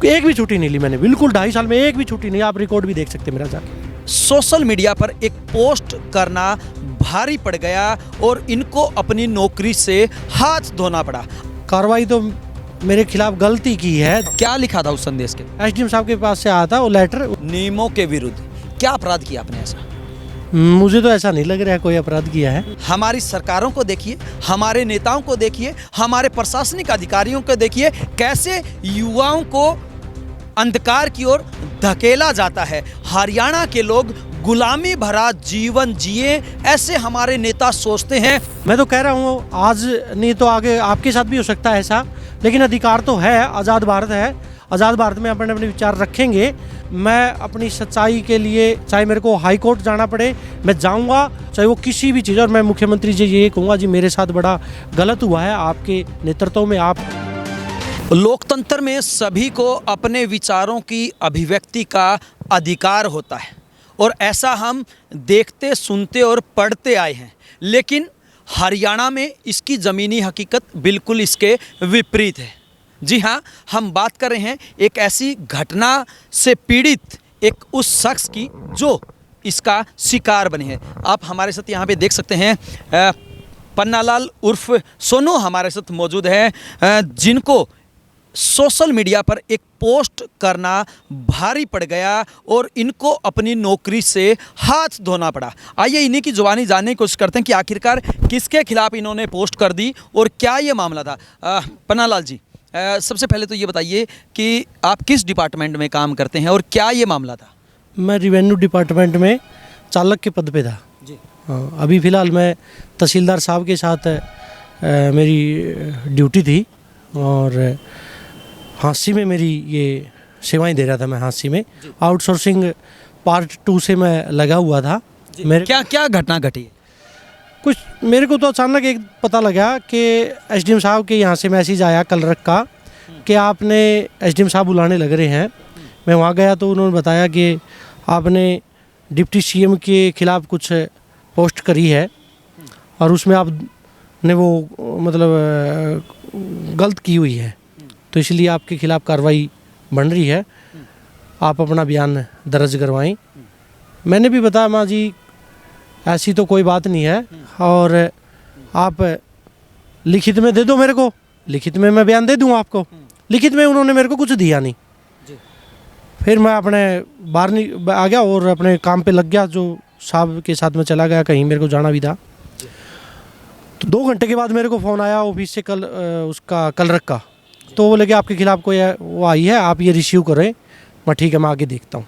एक भी छुट्टी नहीं ली मैंने, बिल्कुल 2.5 साल में एक भी छुट्टी नहीं। आप रिकॉर्ड भी देख सकते हैं मेरा जाके। सोशल मीडिया पर एक पोस्ट करना भारी पड़ गया और इनको अपनी नौकरी से हाथ धोना पड़ा। कार्रवाई तो मेरे खिलाफ गलती की है। क्या लिखा था उस संदेश के? एसडीएम साहब के पास से आया था वो लेटर। नियमों के विरुद्ध क्या अपराध किया आपने ऐसा? मुझे तो ऐसा नहीं लग रहा है कोई अपराध किया है। हमारी सरकारों को देखिए, हमारे नेताओं को देखिए, हमारे प्रशासनिक अधिकारियों को देखिए, कैसे युवाओं को अंधकार की ओर धकेला जाता है। हरियाणा के लोग गुलामी भरा जीवन जिए, ऐसे हमारे नेता सोचते हैं। मैं तो कह रहा हूँ आज नहीं तो आगे आपके साथ भी हो सकता है ऐसा, लेकिन अधिकार तो है, आज़ाद भारत है। आज़ाद भारत में अपने अपने विचार रखेंगे। मैं अपनी सच्चाई के लिए चाहे मेरे को हाई कोर्ट जाना पड़े मैं जाऊंगा, चाहे वो किसी भी चीज़। और मैं मुख्यमंत्री जी ये कहूँगा जी मेरे साथ बड़ा गलत हुआ है, आपके नेतृत्व में आप। लोकतंत्र में सभी को अपने विचारों की अभिव्यक्ति का अधिकार होता है और ऐसा हम देखते, सुनते और पढ़ते आए हैं। लेकिन हरियाणा में इसकी ज़मीनी हकीकत बिल्कुल इसके विपरीत है। जी हाँ, हम बात कर रहे हैं एक ऐसी घटना से पीड़ित एक उस शख्स की जो इसका शिकार बने हैं। आप हमारे साथ यहाँ पे देख सकते हैं पन्नालाल उर्फ सोनू हमारे साथ मौजूद है, जिनको सोशल मीडिया पर एक पोस्ट करना भारी पड़ गया और इनको अपनी नौकरी से हाथ धोना पड़ा। आइए इन्हीं की जुबानी जानने की कोशिश करते हैं कि आखिरकार किसके खिलाफ इन्होंने पोस्ट कर दी और क्या ये मामला था। पन्नालाल जी, सबसे पहले तो ये बताइए कि आप किस डिपार्टमेंट में काम करते हैं और क्या ये मामला था? मैं रिवेन्यू डिपार्टमेंट में चालक के पद पे था जी। हाँ, अभी फ़िलहाल मैं तहसीलदार साहब के साथ मेरी ड्यूटी थी और हांसी में मेरी ये सेवाएं दे रहा था। मैं हांसी में आउटसोर्सिंग पार्ट 2 से मैं लगा हुआ था। मेरे क्या क्या घटना घटी? कुछ मेरे को तो अचानक एक पता लगा कि एसडीएम साहब के यहाँ से मैसेज आया कल रख का कि आपने एसडीएम साहब बुलाने लग रहे हैं। मैं वहाँ गया तो उन्होंने बताया कि आपने डिप्टी सीएम के खिलाफ कुछ पोस्ट करी है और उसमें आपने वो मतलब गलत की हुई है, तो इसलिए आपके खिलाफ कार्रवाई बन रही है, आप अपना बयान दर्ज करवाएं। मैंने भी बताया माँ जी ऐसी तो कोई बात नहीं है और आप लिखित में दे दो मेरे को, लिखित में मैं बयान दे दूँ आपको। लिखित में उन्होंने मेरे को कुछ दिया नहीं। फिर मैं अपने बाहर आ गया और अपने काम पे लग गया, जो साहब के साथ में चला गया, कहीं मेरे को जाना भी था। तो 2 घंटे के बाद मेरे को फ़ोन आया ऑफिस से उसका कल रख का, तो बोले कि आपके खिलाफ कोई वो आई है, आप ये रिसीव करें। मैं ठीक है, मैं आगे देखता हूँ।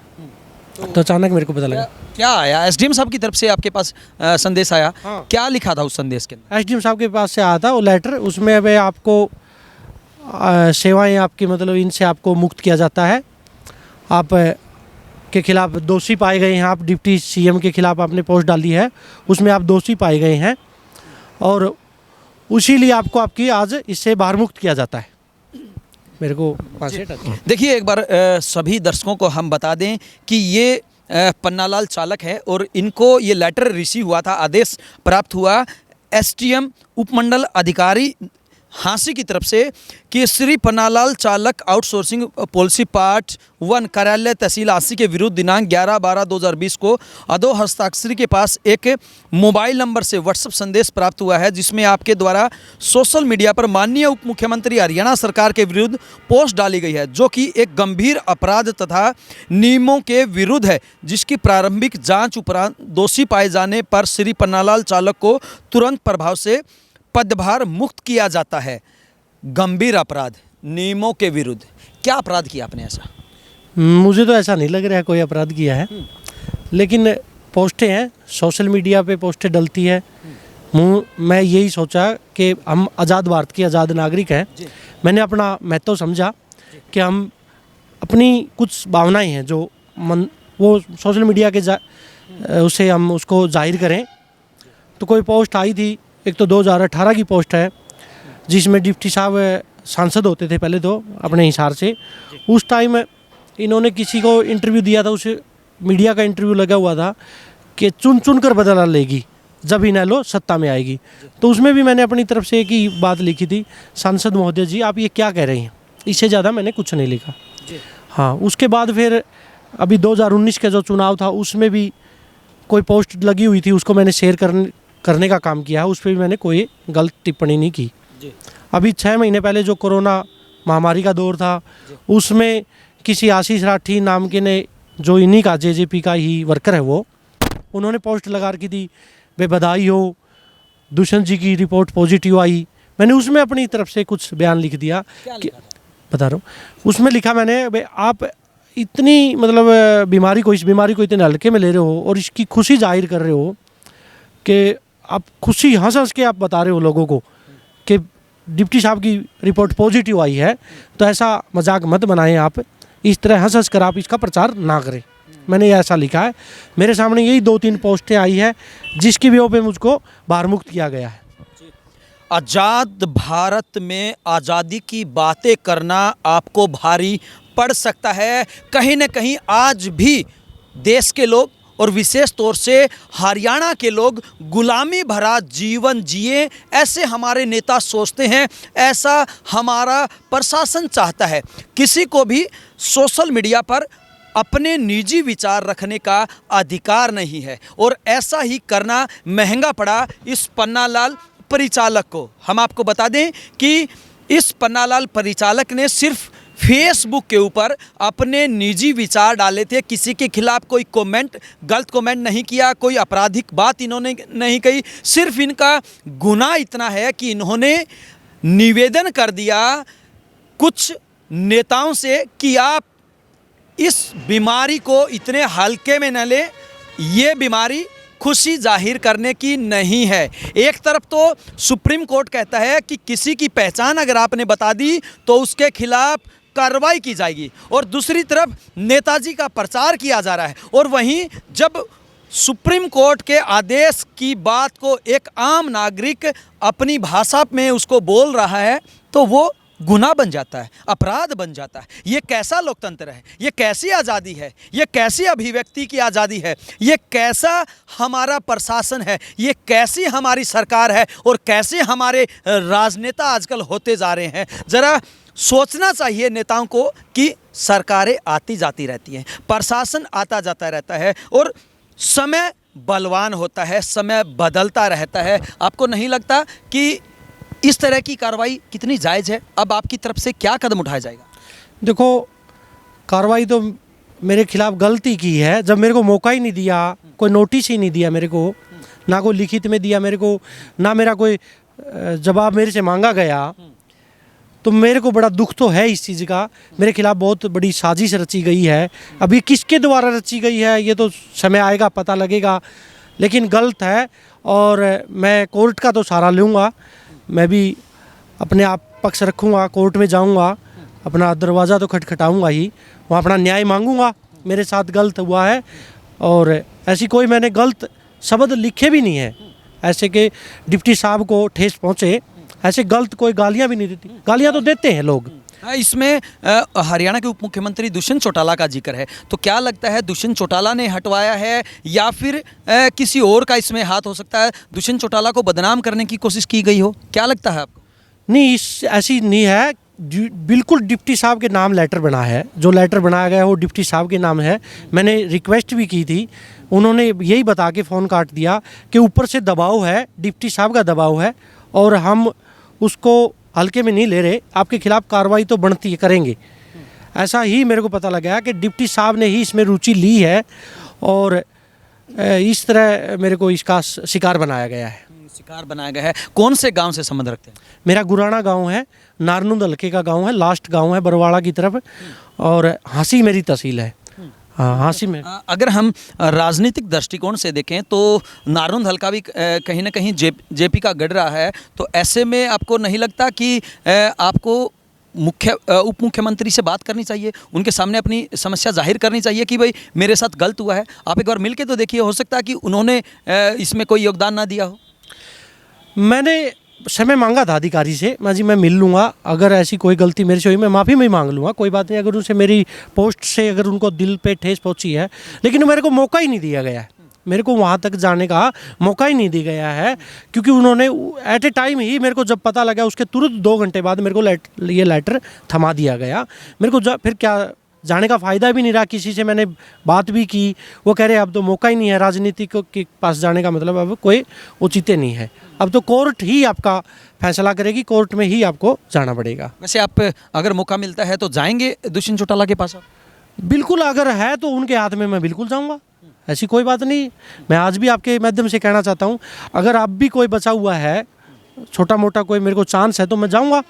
तो अचानक मेरे को पता लगा। क्या आया? एसडीएम साहब की तरफ से आपके पास संदेश आया? हाँ। क्या लिखा था उस संदेश के अंदर? एसडीएम साहब के पास से आया था वो लेटर, उसमें अब आपको सेवाएं आपकी मतलब इनसे आपको मुक्त किया जाता है। आप के खिलाफ दोषी पाए गए हैं, आप डिप्टी सीएम के खिलाफ आपने पोस्ट डाली है, उसमें आप दोषी पाए गए हैं और उसी लिए आपको आपकी आज इससे बाहर मुक्त किया जाता है। मेरे को देखिए एक बार सभी दर्शकों को हम बता दें कि ये पन्नालाल चालक है और इनको ये लेटर रिसीव हुआ था, आदेश प्राप्त हुआ एसडीएम उपमंडल अधिकारी हांसी की तरफ से कि श्री पन्नालाल चालक आउटसोर्सिंग पॉलिसी पार्ट 1 कार्यालय तहसील हांसी के विरुद्ध दिनांक 11/12/2020 को अदो हस्ताक्षरी के पास एक मोबाइल नंबर से व्हाट्सएप संदेश प्राप्त हुआ है, जिसमें आपके द्वारा सोशल मीडिया पर माननीय उप मुख्यमंत्री हरियाणा सरकार के विरुद्ध पोस्ट डाली गई है, जो कि एक गंभीर अपराध तथा नियमों के विरुद्ध है, जिसकी प्रारंभिक जाँच उपरांत दोषी पाए जाने पर श्री पन्नालाल चालक को तुरंत प्रभाव से पदभार मुक्त किया जाता है। गंभीर अपराध, नियमों के विरुद्ध। क्या अपराध किया आपने ऐसा? मुझे तो ऐसा नहीं लग रहा है कोई अपराध किया है, लेकिन पोस्टें हैं, सोशल मीडिया पे पोस्टें डलती है। मैं यही सोचा कि हम आज़ाद भारत के आज़ाद नागरिक हैं। मैंने अपना महत्व समझा कि हम अपनी कुछ भावनाएं हैं जो वो सोशल मीडिया के उसे हम उसको जाहिर करें। तो कोई पोस्ट आई थी, एक तो 2018 की पोस्ट है जिसमें डिप्टी साहब सांसद होते थे पहले तो अपने हिसाब से। उस टाइम इन्होंने किसी को इंटरव्यू दिया था, उस मीडिया का इंटरव्यू लगा हुआ था कि चुन चुन कर बदला लेगी जब इनेलो सत्ता में आएगी। तो उसमें भी मैंने अपनी तरफ से एक ही बात लिखी थी, सांसद महोदय जी आप ये क्या कह रहे हैं, इससे ज़्यादा मैंने कुछ नहीं लिखा। हाँ, उसके बाद फिर अभी 2019 का जो चुनाव था उसमें भी कोई पोस्ट लगी हुई थी, उसको मैंने शेयर करने का काम किया है, उस पर भी मैंने कोई गलत टिप्पणी नहीं की। अभी 6 महीने पहले जो कोरोना महामारी का दौर था उसमें किसी आशीष राठी नाम के ने, जो इन्हीं का जेजेपी का ही वर्कर है, वो उन्होंने पोस्ट लगा रखी थी, बे बधाई हो, दुष्यंत जी की रिपोर्ट पॉजिटिव आई। मैंने उसमें अपनी तरफ से कुछ बयान लिख दिया कि बता रहा हूँ, उसमें लिखा मैंने, भाई आप इतनी मतलब इस बीमारी को इतने हल्के में ले रहे हो और इसकी खुशी जाहिर कर रहे हो कि आप खुशी हंस हंस के आप बता रहे हो लोगों को कि डिप्टी साहब की रिपोर्ट पॉजिटिव आई है, तो ऐसा मजाक मत बनाएं, आप इस तरह हंस हंस कर आप इसका प्रचार ना करें। मैंने ऐसा लिखा है। मेरे सामने यही 2-3 पोस्टें आई है जिसकी वजह पे मुझको बाहर मुक्त किया गया है। आज़ाद भारत में आज़ादी की बातें करना आपको भारी पड़ सकता है। कहीं न कहीं आज भी देश के लोग और विशेष तौर से हरियाणा के लोग गुलामी भरा जीवन जिए, ऐसे हमारे नेता सोचते हैं, ऐसा हमारा प्रशासन चाहता है। किसी को भी सोशल मीडिया पर अपने निजी विचार रखने का अधिकार नहीं है और ऐसा ही करना महंगा पड़ा इस पन्नालाल परिचालक को। हम आपको बता दें कि इस पन्नालाल परिचालक ने सिर्फ फेसबुक के ऊपर अपने निजी विचार डाले थे, किसी के खिलाफ कोई गलत कमेंट नहीं किया, कोई आपराधिक बात इन्होंने नहीं कही। सिर्फ इनका गुनाह इतना है कि इन्होंने निवेदन कर दिया कुछ नेताओं से कि आप इस बीमारी को इतने हल्के में न लें, ये बीमारी खुशी जाहिर करने की नहीं है। एक तरफ तो सुप्रीम कोर्ट कहता है कि किसी की पहचान अगर आपने बता दी तो उसके खिलाफ कार्रवाई की जाएगी, और दूसरी तरफ नेताजी का प्रचार किया जा रहा है। और वहीं जब सुप्रीम कोर्ट के आदेश की बात को एक आम नागरिक अपनी भाषा में उसको बोल रहा है तो वो गुनाह बन जाता है, अपराध बन जाता है। ये कैसा लोकतंत्र है? ये कैसी आज़ादी है? ये कैसी अभिव्यक्ति की आज़ादी है? ये कैसा हमारा प्रशासन है? ये कैसी हमारी सरकार है? और कैसे हमारे राजनेता आजकल होते जा रहे हैं? ज़रा सोचना चाहिए नेताओं को कि सरकारें आती जाती रहती हैं, प्रशासन आता जाता रहता है और समय बलवान होता है, समय बदलता रहता है। आपको नहीं लगता कि इस तरह की कार्रवाई कितनी जायज़ है? अब आपकी तरफ से क्या कदम उठाया जाएगा? देखो, कार्रवाई तो मेरे खिलाफ गलती की है, जब मेरे को मौका ही नहीं दिया, कोई नोटिस ही नहीं दिया मेरे को, ना कोई लिखित में दिया मेरे को, ना मेरा कोई जवाब मेरे से मांगा गया, तो मेरे को बड़ा दुख तो है इस चीज़ का। मेरे खिलाफ बहुत बड़ी साजिश रची गई है। अभी किसके द्वारा रची गई है ये तो समय आएगा, पता लगेगा, लेकिन गलत है और मैं कोर्ट का तो सहारा लूँगा। मैं भी अपने आप पक्ष रखूँगा, कोर्ट में जाऊँगा, अपना दरवाज़ा तो खटखटाऊँगा ही, वहाँ अपना न्याय मांगूँगा। मेरे साथ गलत हुआ है और ऐसी कोई मैंने गलत शब्द लिखे भी नहीं है ऐसे कि डिप्टी साहब को ठेस पहुँचे। ऐसे गलत कोई गालियाँ भी नहीं देती, गालियाँ तो देते हैं लोग। इसमें हरियाणा के उप मुख्यमंत्री दुष्यंत चौटाला का जिक्र है, तो क्या लगता है दुष्यंत चौटाला ने हटवाया है या फिर किसी और का इसमें हाथ हो सकता है? दुष्यंत चौटाला को बदनाम करने की कोशिश की गई हो, क्या लगता है आपको? नहीं, ऐसी नहीं है, बिल्कुल डिप्टी साहब के नाम लेटर बना है, जो लेटर बनाया गया है वो डिप्टी साहब के नाम है। मैंने रिक्वेस्ट भी की थी, उन्होंने यही बता के फ़ोन काट दिया कि ऊपर से दबाव है, डिप्टी साहब का दबाव है और हम उसको हल्के में नहीं ले रहे, आपके खिलाफ कार्रवाई तो बनती है, करेंगे। ऐसा ही मेरे को पता लगा कि डिप्टी साहब ने ही इसमें रुचि ली है और इस तरह मेरे को इसका शिकार बनाया गया है। शिकार बनाया गया है। कौन से गांव से संबंध रखते हैं? मेरा गुराना गांव है, नारनूंद हल्के का गांव है, लास्ट गांव है बरवाड़ा की तरफ, और हाँसी मेरी तहसील है। हाँ, हाँसी में। अगर हम राजनीतिक दृष्टिकोण से देखें तो नारनूंद हल्का भी कहीं ना कहीं जेपी का गढ़ रहा है, तो ऐसे में आपको नहीं लगता कि आपको उप मुख्यमंत्री से बात करनी चाहिए, उनके सामने अपनी समस्या जाहिर करनी चाहिए कि भाई मेरे साथ गलत हुआ है? आप एक बार मिल के तो देखिए, हो सकता है कि उन्होंने इसमें कोई योगदान ना दिया हो। मैंने समय मांगा था अधिकारी से, मैं मिल लूँगा, अगर ऐसी कोई गलती मेरे से हुई मैं माफ़ी में मांग लूँगा, कोई बात नहीं। अगर उनसे मेरी पोस्ट से अगर उनको दिल पे ठेस पहुँची है, लेकिन मेरे को मौका ही नहीं दिया गया है, मेरे को वहाँ तक जाने का मौका ही नहीं दिया गया है, क्योंकि उन्होंने एट ए टाइम ही मेरे को जब पता लगा उसके तुरंत 2 घंटे बाद मेरे को ये लेटर थमा दिया गया। मेरे को फिर क्या जाने का फ़ायदा भी नहीं रहा। किसी से मैंने बात भी की, वो कह रहे अब तो मौका ही नहीं है, राजनीति के पास जाने का मतलब अब कोई उचित नहीं है, अब तो कोर्ट ही आपका फैसला करेगी, कोर्ट में ही आपको जाना पड़ेगा। वैसे आप अगर मौका मिलता है तो जाएंगे दुष्यंत चौटाला के पास आप? बिल्कुल, अगर है तो उनके हाथ में मैं बिल्कुल जाऊंगा, ऐसी कोई बात नहीं। मैं आज भी आपके माध्यम से कहना चाहता हूं, अगर आप भी कोई बचा हुआ है, छोटा मोटा कोई मेरे को चांस है तो मैं जाऊंगा,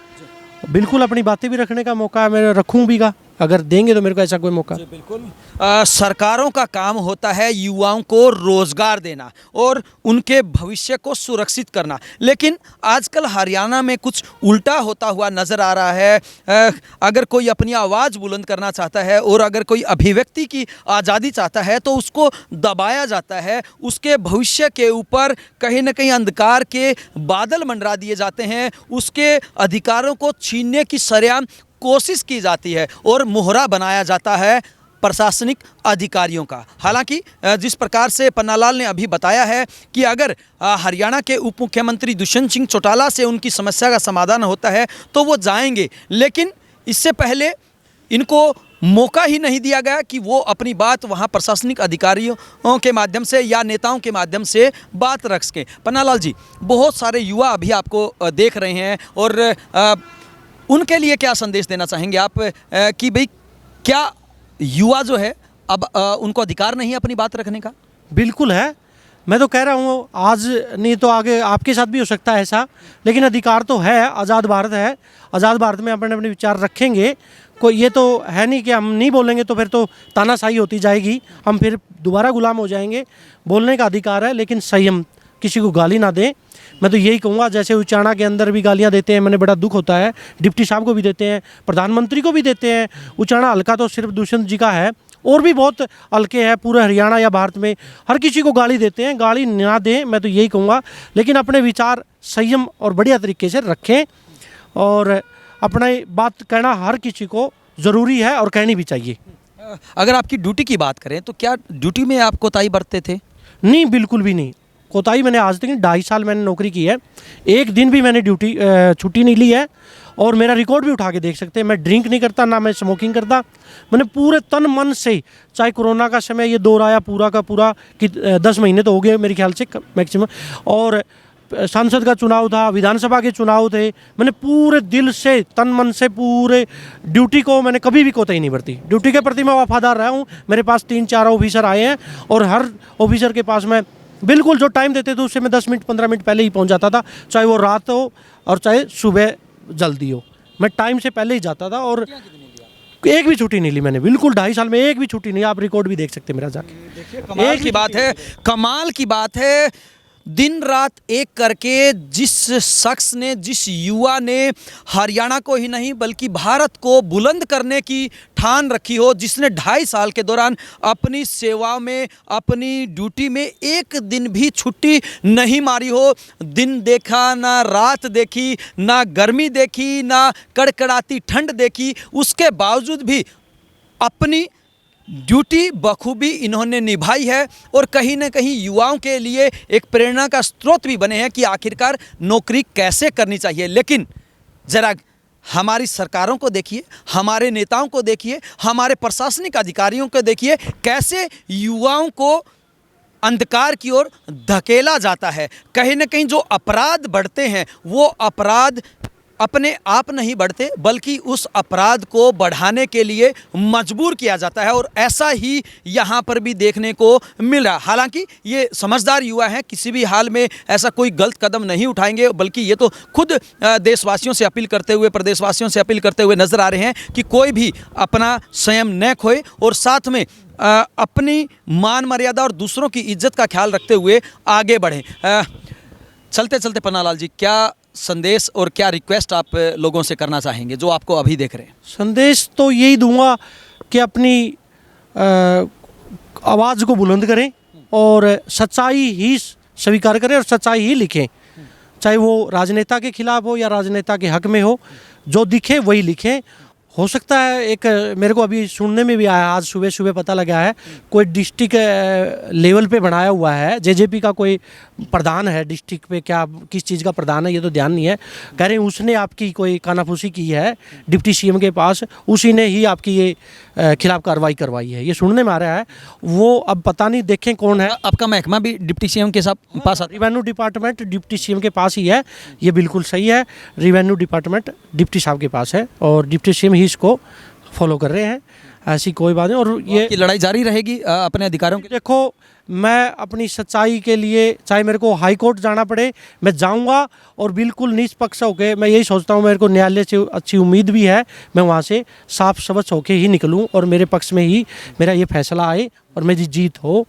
बिल्कुल। अपनी बातें भी रखने का मौका मैं रखूँ भी, अगर देंगे तो मेरे को ऐसा कोई मौका। बिल्कुल। सरकारों का काम होता है युवाओं को रोजगार देना और उनके भविष्य को सुरक्षित करना, लेकिन आजकल हरियाणा में कुछ उल्टा होता हुआ नज़र आ रहा है। अगर कोई अपनी आवाज़ बुलंद करना चाहता है और अगर कोई अभिव्यक्ति की आज़ादी चाहता है तो उसको दबाया जाता है, उसके भविष्य के ऊपर कहीं ना कहीं अंधकार के बादल मंडरा दिए जाते हैं, उसके अधिकारों को छीनने की सरेआम कोशिश की जाती है और मोहरा बनाया जाता है प्रशासनिक अधिकारियों का। हालांकि जिस प्रकार से पन्नालाल ने अभी बताया है कि अगर हरियाणा के उप मुख्यमंत्री दुष्यंत सिंह चौटाला से उनकी समस्या का समाधान होता है तो वो जाएंगे, लेकिन इससे पहले इनको मौका ही नहीं दिया गया कि वो अपनी बात वहाँ प्रशासनिक अधिकारियों के माध्यम से या नेताओं के माध्यम से बात रख सकें। पन्नालाल जी, बहुत सारे युवा अभी आपको देख रहे हैं और उनके लिए क्या संदेश देना चाहेंगे आप कि भाई क्या युवा जो है अब उनको अधिकार नहीं है अपनी बात रखने का? बिल्कुल है, मैं तो कह रहा हूँ, आज नहीं तो आगे आपके साथ भी हो सकता है ऐसा, लेकिन अधिकार तो है। आज़ाद भारत है, आज़ाद भारत में अपने अपने विचार रखेंगे। कोई ये तो है नहीं कि हम नहीं बोलेंगे तो फिर तो तानाशाही होती जाएगी, हम फिर दोबारा गुलाम हो जाएंगे। बोलने का अधिकार है, लेकिन संयम, किसी को गाली ना दें। मैं तो यही कहूँगा, जैसे उचाना के अंदर भी गालियाँ देते हैं, मैंने बड़ा दुख होता है, डिप्टी साहब को भी देते हैं, प्रधानमंत्री को भी देते हैं। उचाना हल्का तो सिर्फ दुष्यंत जी का है, और भी बहुत हल्के हैं पूरे हरियाणा या भारत में, हर किसी को गाली देते हैं। गाली ना दें, मैं तो यही कहूँगा, लेकिन अपने विचार संयम और बढ़िया तरीके से रखें, और अपना बात कहना हर किसी को ज़रूरी है और कहनी भी चाहिए। अगर आपकी ड्यूटी की बात करें तो क्या ड्यूटी में आप कोताही बरतते थे? नहीं, बिल्कुल भी नहीं। कोताही मैंने आज तक 2.5 साल मैंने नौकरी की है, एक दिन भी मैंने छुट्टी नहीं ली है, और मेरा रिकॉर्ड भी उठा के देख सकते हैं। मैं ड्रिंक नहीं करता, ना मैं स्मोकिंग करता। मैंने पूरे तन मन से, चाहे कोरोना का समय ये दौर आया पूरा का पूरा कि 10 महीने तो हो गए मेरे ख्याल से मैक्सिमम, और सांसद का चुनाव था, विधानसभा के चुनाव थे, मैंने पूरे दिल से तन मन से पूरे ड्यूटी को मैंने कभी भी कोताही नहीं बरती। ड्यूटी के प्रति मैं वफादार रहा हूँ। मेरे पास 3-4 ऑफिसर आए हैं, और हर ऑफिसर के पास मैं बिल्कुल जो टाइम देते थे उससे मैं 10 मिनट 15 मिनट पहले ही पहुंच जाता था, चाहे वो रात हो और चाहे सुबह जल्दी हो, मैं टाइम से पहले ही जाता था। और एक भी छुट्टी नहीं ली मैंने, बिल्कुल 2.5 साल में एक भी छुट्टी नहीं। आप रिकॉर्ड भी देख सकते हैं मेरा जाके। कमाल की बात है, कमाल की बात है। दिन रात एक करके जिस शख्स ने, जिस युवा ने हरियाणा को ही नहीं बल्कि भारत को बुलंद करने की ठान रखी हो, जिसने 2.5 साल के दौरान अपनी सेवा में, अपनी ड्यूटी में एक दिन भी छुट्टी नहीं मारी हो, दिन देखा ना रात देखी, ना गर्मी देखी, ना कड़कड़ाती ठंड देखी, उसके बावजूद भी अपनी ड्यूटी बखूबी इन्होंने निभाई है, और कहीं ना कहीं युवाओं के लिए एक प्रेरणा का स्रोत भी बने हैं कि आखिरकार नौकरी कैसे करनी चाहिए। लेकिन ज़रा हमारी सरकारों को देखिए, हमारे नेताओं को देखिए, हमारे प्रशासनिक अधिकारियों को देखिए, कैसे युवाओं को अंधकार की ओर धकेला जाता है। कहीं ना कहीं जो अपराध बढ़ते हैं वो अपराध अपने आप नहीं बढ़ते, बल्कि उस अपराध को बढ़ाने के लिए मजबूर किया जाता है, और ऐसा ही यहाँ पर भी देखने को मिल रहा। हालांकि ये समझदार युवा हैं, किसी भी हाल में ऐसा कोई गलत कदम नहीं उठाएंगे, बल्कि ये तो खुद देशवासियों से अपील करते हुए, प्रदेशवासियों से अपील करते हुए नजर आ रहे हैं कि कोई भी अपना संयम न खोए और साथ में अपनी मान मर्यादा और दूसरों की इज्जत का ख्याल रखते हुए आगे बढ़ें। चलते चलते पन्नालाल जी, क्या संदेश और क्या रिक्वेस्ट आप लोगों से करना चाहेंगे जो आपको अभी देख रहे हैं? संदेश तो यही दूंगा कि अपनी आवाज़ को बुलंद करें और सच्चाई ही स्वीकार करें और सच्चाई ही लिखें, चाहे वो राजनेता के खिलाफ हो या राजनेता के हक में हो, जो दिखे वही लिखें। हो सकता है एक मेरे को अभी सुनने में भी आया, आज सुबह सुबह पता लगा है कोई डिस्ट्रिक्ट लेवल पे बनाया हुआ है, जेजेपी का कोई प्रधान है डिस्ट्रिक्ट पे, क्या किस चीज़ का प्रधान है ये तो ध्यान नहीं है, कह रहे हैं उसने आपकी कोई कानाफूसी की है डिप्टी सीएम के पास, उसी ने ही आपकी ये खिलाफ कार्रवाई करवाई है, ये सुनने में आ रहा है। वो अब पता नहीं, देखें कौन है। आपका महकमा भी डिप्टी सीएम के साथ पास आता रिवेन्यू डिपार्टमेंट डिप्टी सीएम के पास ही है, ये बिल्कुल सही है। रिवेन्यू डिपार्टमेंट डिप्टी साहब के पास है और डिप्टी सीएम ही इसको फॉलो कर रहे हैं, ऐसी कोई बात नहीं। और ये की लड़ाई जारी रहेगी अपने अधिकारों के। देखो, मैं अपनी सच्चाई के लिए चाहे मेरे को हाई कोर्ट जाना पड़े मैं जाऊंगा, और बिल्कुल निष्पक्ष होकर, मैं यही सोचता हूं, मेरे को न्यायालय से अच्छी उम्मीद भी है, मैं वहां से साफ स्वच्छ होकर ही निकलूं और मेरे पक्ष में ही मेरा ये फैसला आए और मेरी जीत हो।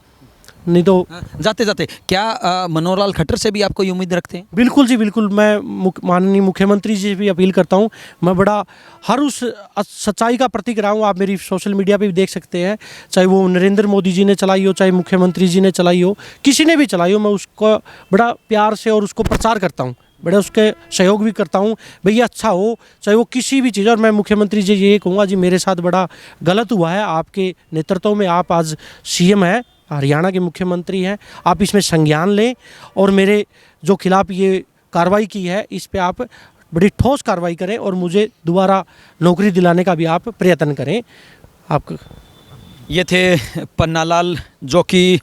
नहीं तो जाते जाते क्या मनोहर लाल खट्टर से भी आपको ये उम्मीद रखते हैं? बिल्कुल जी बिल्कुल, मैं माननीय मुख्यमंत्री जी से भी अपील करता हूं, मैं बड़ा हर उस सच्चाई का प्रतीक रहा हूं। आप मेरी सोशल मीडिया पे भी देख सकते हैं, चाहे वो नरेंद्र मोदी जी ने चलाई हो, चाहे मुख्यमंत्री जी ने चलाई हो, किसी ने भी चलाई हो, मैं उसको बड़ा प्यार से और उसको प्रचार करता हूँ, बड़े उसके सहयोग भी करता हूँ, भैया अच्छा हो, चाहे वो किसी भी चीज़। और मैं मुख्यमंत्री जी ये कहूँगा जी, मेरे साथ बड़ा गलत हुआ है, आपके नेतृत्व में आप आज सीएम हैं, हरियाणा के मुख्यमंत्री हैं, आप इसमें संज्ञान लें और मेरे जो खिलाफ ये कार्रवाई की है इस पे आप बड़ी ठोस कार्रवाई करें और मुझे दोबारा नौकरी दिलाने का भी आप प्रयत्न करें। आप ये थे पन्नालाल, जो कि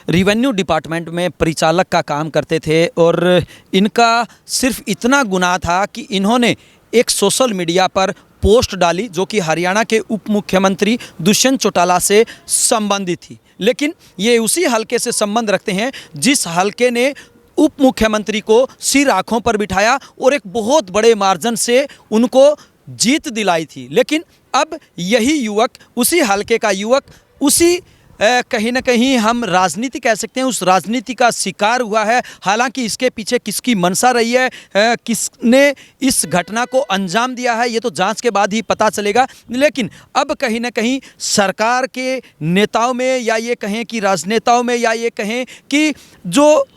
रिवेन्यू डिपार्टमेंट में परिचालक का काम करते थे, और इनका सिर्फ इतना गुनाह था कि इन्होंने एक सोशल मीडिया पर पोस्ट डाली जो कि हरियाणा के उप मुख्यमंत्री दुष्यंत चौटाला से संबंधित थी। लेकिन ये उसी हलके से संबंध रखते हैं जिस हलके ने उप मुख्यमंत्री को सिर आंखों पर बिठाया और एक बहुत बड़े मार्जिन से उनको जीत दिलाई थी। लेकिन अब यही युवक, उसी हलके का युवक, उसी कहीं ना कहीं हम राजनीति कह सकते हैं, उस राजनीति का शिकार हुआ है। हालांकि इसके पीछे किसकी मंशा रही है, किसने इस घटना को अंजाम दिया है, ये तो जांच के बाद ही पता चलेगा। लेकिन अब कहीं ना कहीं सरकार के नेताओं में, या ये कहें कि राजनेताओं में, या ये कहें कि जो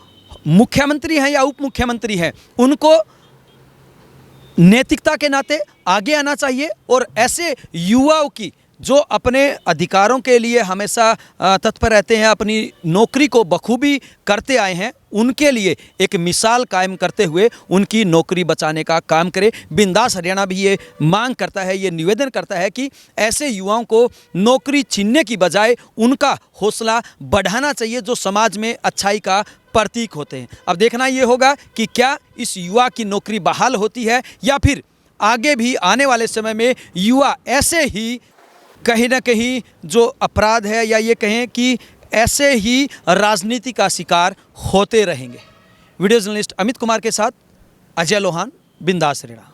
मुख्यमंत्री हैं या उप मुख्यमंत्री हैं, उनको नैतिकता के नाते आगे आना चाहिए और ऐसे युवाओं की जो अपने अधिकारों के लिए हमेशा तत्पर रहते हैं, अपनी नौकरी को बखूबी करते आए हैं, उनके लिए एक मिसाल कायम करते हुए उनकी नौकरी बचाने का काम करे। बिंदास हरियाणा भी ये मांग करता है, ये निवेदन करता है कि ऐसे युवाओं को नौकरी छीनने की बजाय उनका हौसला बढ़ाना चाहिए जो समाज में अच्छाई का प्रतीक होते हैं। अब देखना ये होगा कि क्या इस युवा की नौकरी बहाल होती है, या फिर आगे भी आने वाले समय में युवा ऐसे ही कहीं ना कहीं जो अपराध है, या ये कहें कि ऐसे ही राजनीति का शिकार होते रहेंगे। वीडियो जर्नलिस्ट अमित कुमार के साथ अजय लोहान, बिंदास हरियाणा।